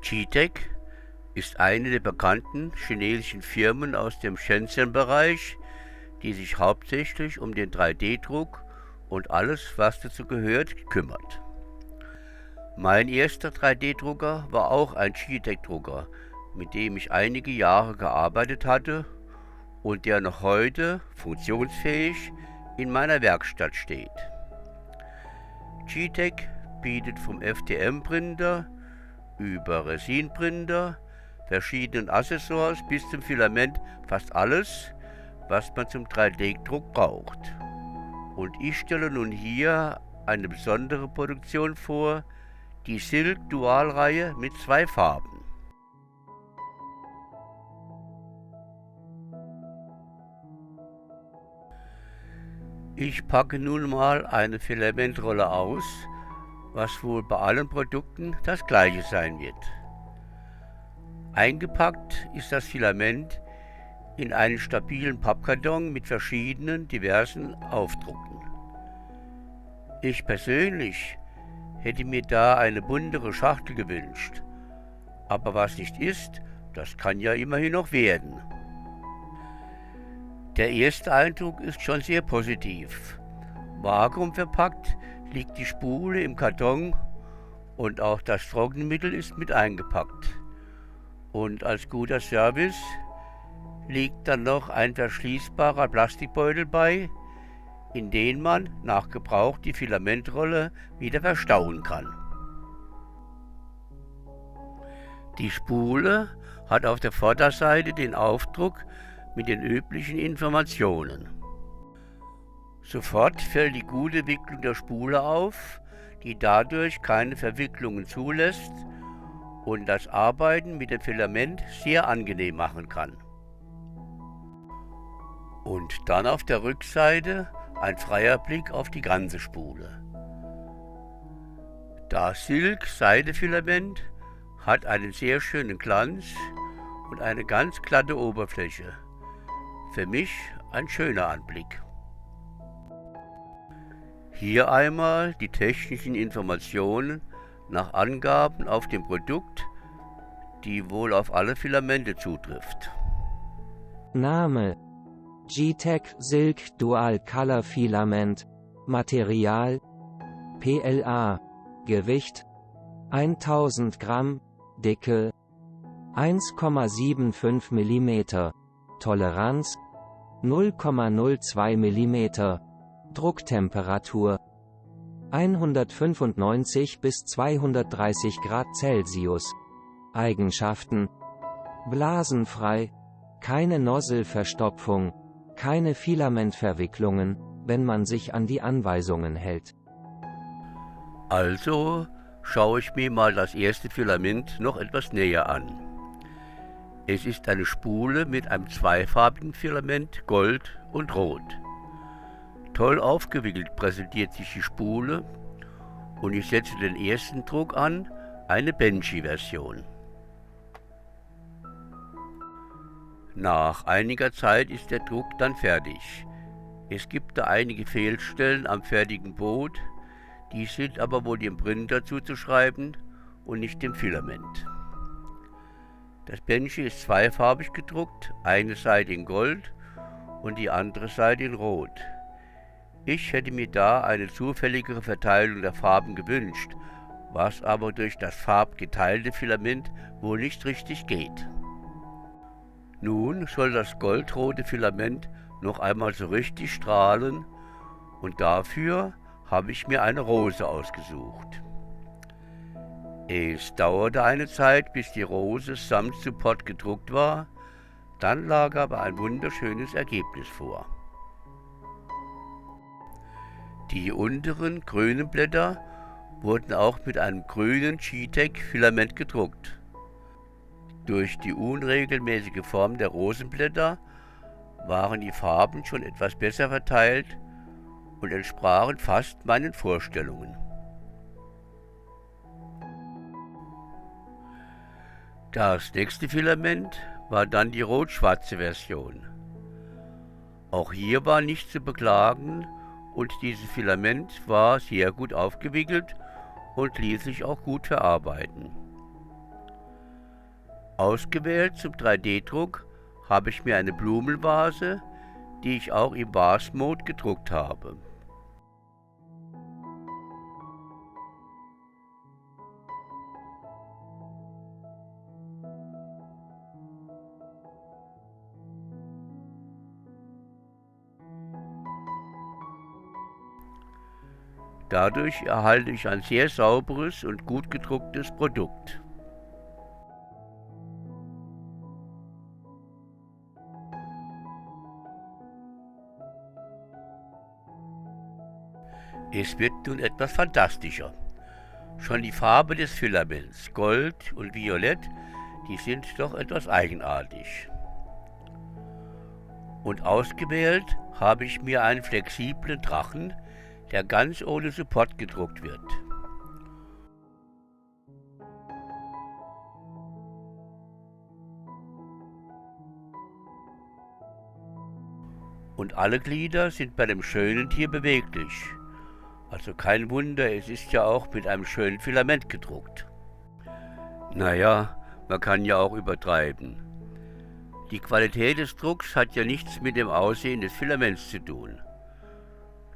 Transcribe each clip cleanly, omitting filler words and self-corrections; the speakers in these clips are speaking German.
GTEC ist eine der bekannten chinesischen Firmen aus dem Shenzhen-Bereich, die sich hauptsächlich um den 3D-Druck und alles, was dazu gehört, kümmert. Mein erster 3D-Drucker war auch ein GTEC-Drucker, mit dem ich einige Jahre gearbeitet hatte und der noch heute funktionsfähig in meiner Werkstatt steht. GTEC bietet vom FDM-Printer über Resin-Printer, verschiedenen Accessoires bis zum Filament fast alles, was man zum 3D-Druck braucht. Und ich stelle nun hier eine besondere Produktion vor, die Silk Dual-Reihe mit 2 Farben. Ich packe nun mal eine Filamentrolle aus, was wohl bei allen Produkten das gleiche sein wird. Eingepackt ist das Filament in einen stabilen Pappkarton mit verschiedenen diversen Aufdrucken. Ich persönlich hätte mir da eine buntere Schachtel gewünscht, aber was nicht ist, das kann ja immerhin noch werden. Der erste Eindruck ist schon sehr positiv. Vakuumverpackt liegt die Spule im Karton und auch das Trockenmittel ist mit eingepackt. Und als guter Service liegt dann noch ein verschließbarer Plastikbeutel bei, in den man nach Gebrauch die Filamentrolle wieder verstauen kann. Die Spule hat auf der Vorderseite den Aufdruck mit den üblichen Informationen. Sofort fällt die gute Wicklung der Spule auf, die dadurch keine Verwicklungen zulässt und das Arbeiten mit dem Filament sehr angenehm machen kann. Und dann auf der Rückseite ein freier Blick auf die ganze Spule. Das Silk-Seidefilament hat einen sehr schönen Glanz und eine ganz glatte Oberfläche. Für mich ein schöner Anblick. Hier einmal die technischen Informationen nach Angaben auf dem Produkt, die wohl auf alle Filamente zutrifft. Name: GTEC Silk Dual Color Filament. Material: PLA. Gewicht: 1000 Gramm. Dicke: 1,75 mm. Toleranz: 0,02 mm. Drucktemperatur: 195 bis 230 Grad Celsius. Eigenschaften: blasenfrei, keine Nosselverstopfung, keine Filamentverwicklungen, wenn man sich an die Anweisungen hält. Also schaue ich mir mal das erste Filament noch etwas näher an. Es ist eine Spule mit einem zweifarbigen Filament, Gold und Rot. Toll aufgewickelt präsentiert sich die Spule und ich setze den ersten Druck an, eine Benchy-Version. Nach einiger Zeit ist der Druck dann fertig. Es gibt da einige Fehlstellen am fertigen Boot, die sind aber wohl dem Printer zuzuschreiben und nicht dem Filament. Das Benchy ist zweifarbig gedruckt, eine Seite in Gold und die andere Seite in Rot. Ich hätte mir da eine zufälligere Verteilung der Farben gewünscht, was aber durch das farbgeteilte Filament wohl nicht richtig geht. Nun soll das goldrote Filament noch einmal so richtig strahlen und dafür habe ich mir eine Rose ausgesucht. Es dauerte eine Zeit, bis die Rose samt Support gedruckt war, dann lag aber ein wunderschönes Ergebnis vor. Die unteren grünen Blätter wurden auch mit einem grünen GTEC-Filament gedruckt. Durch die unregelmäßige Form der Rosenblätter waren die Farben schon etwas besser verteilt und entsprachen fast meinen Vorstellungen. Das nächste Filament war dann die rot-schwarze Version. Auch hier war nichts zu beklagen und dieses Filament war sehr gut aufgewickelt und ließ sich auch gut verarbeiten. Ausgewählt zum 3D-Druck habe ich mir eine Blumenvase, die ich auch im Vase-Mode gedruckt habe. Dadurch erhalte ich ein sehr sauberes und gut gedrucktes Produkt. Es wird nun etwas fantastischer. Schon die Farbe des Filaments, Gold und Violett, die sind doch etwas eigenartig. Und ausgewählt habe ich mir einen flexiblen Drachen, der ganz ohne Support gedruckt wird. Und alle Glieder sind bei dem schönen Tier beweglich. Also kein Wunder, es ist ja auch mit einem schönen Filament gedruckt. Naja, man kann ja auch übertreiben. Die Qualität des Drucks hat ja nichts mit dem Aussehen des Filaments zu tun.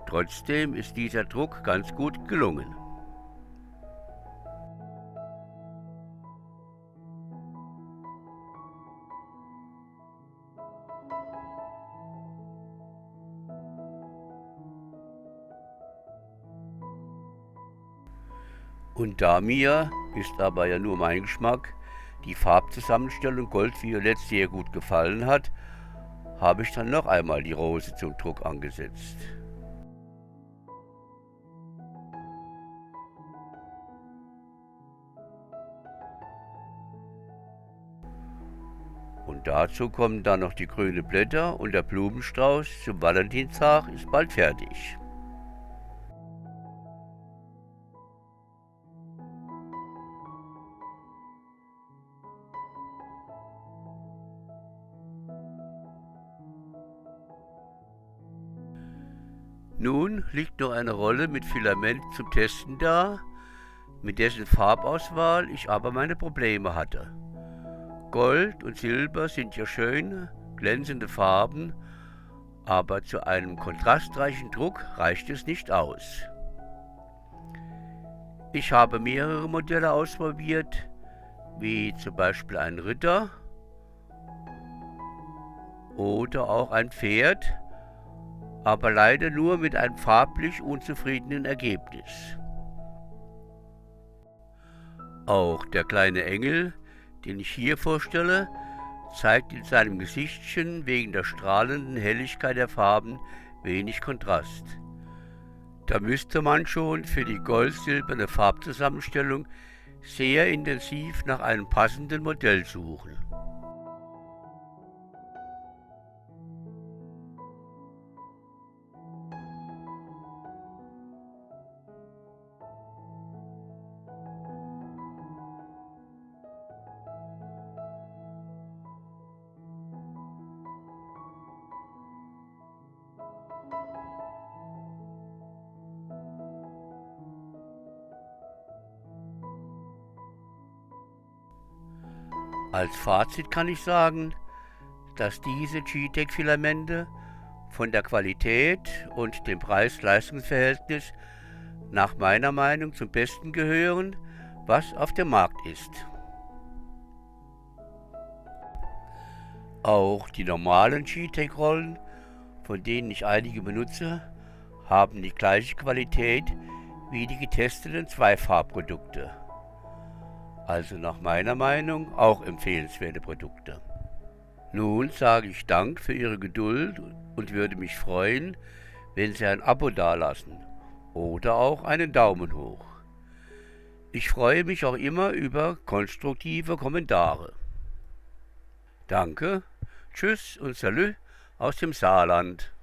Trotzdem ist dieser Druck ganz gut gelungen. Und da mir, ist aber ja nur mein Geschmack, die Farbzusammenstellung Gold-Violett sehr gut gefallen hat, habe ich dann noch einmal die Rose zum Druck angesetzt. Und dazu kommen dann noch die grünen Blätter und der Blumenstrauß zum Valentinstag ist bald fertig. Nun liegt noch eine Rolle mit Filament zum Testen da, mit dessen Farbauswahl ich aber meine Probleme hatte. Gold und Silber sind ja schöne, glänzende Farben, aber zu einem kontrastreichen Druck reicht es nicht aus. Ich habe mehrere Modelle ausprobiert, wie zum Beispiel ein Ritter oder auch ein Pferd, aber leider nur mit einem farblich unzufriedenen Ergebnis. Auch der kleine Engel, den ich hier vorstelle, zeigt in seinem Gesichtchen wegen der strahlenden Helligkeit der Farben wenig Kontrast. Da müsste man schon für die gold-silberne Farbzusammenstellung sehr intensiv nach einem passenden Modell suchen. Als Fazit kann ich sagen, dass diese Geeetech-Filamente von der Qualität und dem Preis-Leistungs-Verhältnis nach meiner Meinung zum Besten gehören, was auf dem Markt ist. Auch die normalen Geeetech-Rollen, von denen ich einige benutze, haben die gleiche Qualität wie die getesteten Zweifarbprodukte. Also nach meiner Meinung auch empfehlenswerte Produkte. Nun sage ich Dank für Ihre Geduld und würde mich freuen, wenn Sie ein Abo dalassen oder auch einen Daumen hoch. Ich freue mich auch immer über konstruktive Kommentare. Danke, tschüss und salü aus dem Saarland.